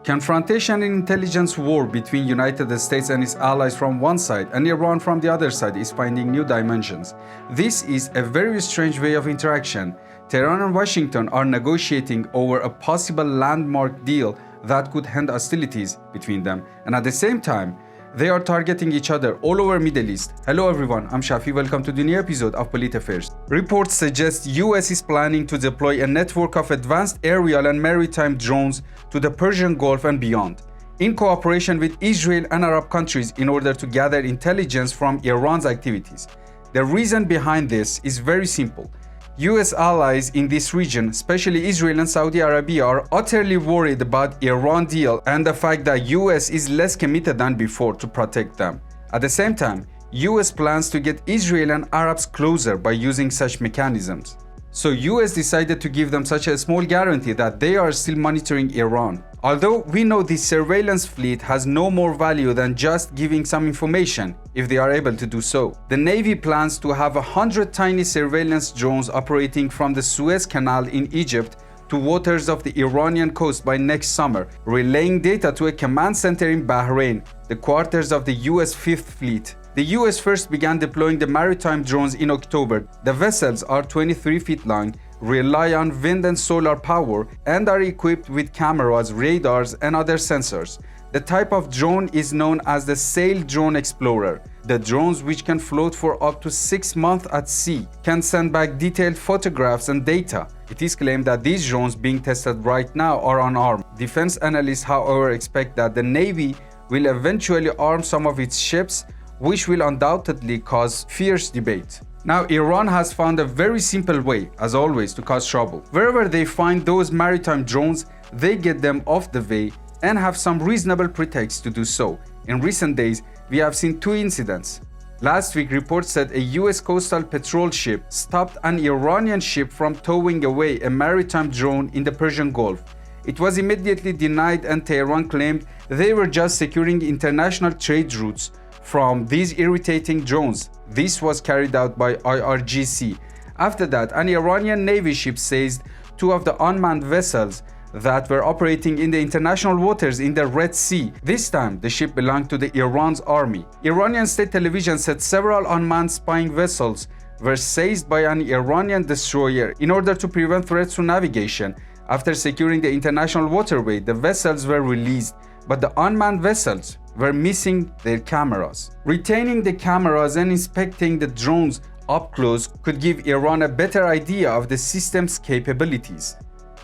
Confrontation and intelligence war between United States and its allies from one side and Iran from the other side is finding new dimensions. This is a very strange way of interaction. Tehran and Washington are negotiating over a possible landmark deal that could end hostilities between them, and at the same time, they are targeting each other all over Middle East. Hello everyone, I'm Shafi. Welcome to the new episode of Polit Affairs. Reports suggest US is planning to deploy a network of advanced aerial and maritime drones to the Persian Gulf and beyond, in cooperation with Israel and Arab countries in order to gather intelligence from Iran's activities. The reason behind this is very simple. US allies in this region, especially Israel and Saudi Arabia, are utterly worried about Iran deal and the fact that US is less committed than before to protect them. At the same time, US plans to get Israel and Arabs closer by using such mechanisms. So US decided to give them such a small guarantee that they are still monitoring Iran. Although we know this surveillance fleet has no more value than just giving some information, if they are able to do so. The Navy plans to have 100 tiny surveillance drones operating from the Suez Canal in Egypt to waters of the Iranian coast by next summer, relaying data to a command center in Bahrain, the quarters of the US 5th Fleet. The US first began deploying the Maritime drones in October. The vessels are 23 feet long, rely on wind and solar power, and are equipped with cameras, radars, and other sensors. The type of drone is known as the Sail Drone Explorer. The drones, which can float for up to 6 months at sea, can send back detailed photographs and data. It is claimed that these drones being tested right now are unarmed. Defense analysts, however, expect that the Navy will eventually arm some of its ships, which will undoubtedly cause fierce debate. Now, Iran has found a very simple way, as always, to cause trouble. Wherever they find those maritime drones, they get them off the way and have some reasonable pretext to do so. In recent days, we have seen 2 incidents. Last week, reports said a US coastal patrol ship stopped an Iranian ship from towing away a maritime drone in the Persian Gulf. It was immediately denied, and Tehran claimed they were just securing international trade routes from these irritating drones. This was carried out by IRGC. After that, an Iranian Navy ship seized 2 of the unmanned vessels that were operating in the international waters in the Red Sea. This time, the ship belonged to the Iran's army. Iranian state television said several unmanned spying vessels were seized by an Iranian destroyer in order to prevent threats to navigation. After securing the international waterway, the vessels were released, but the unmanned vessels were missing their cameras. Retaining the cameras and inspecting the drones up close could give Iran a better idea of the system's capabilities.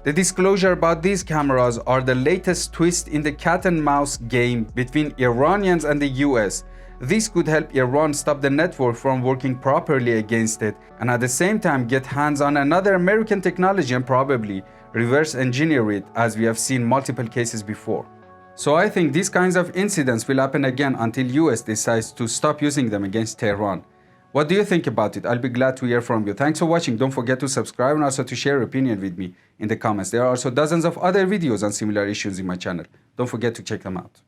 The disclosure about these cameras are the latest twist in the cat and mouse game between Iranians and the US. This could help Iran stop the network from working properly against it, and at the same time get hands on another American technology and probably reverse engineer it, as we have seen multiple cases before. So I think these kinds of incidents will happen again until US decides to stop using them against Tehran. What do you think about it? I'll be glad to hear from you. Thanks for watching. Don't forget to subscribe and also to share your opinion with me in the comments. There are also dozens of other videos on similar issues in my channel. Don't forget to check them out.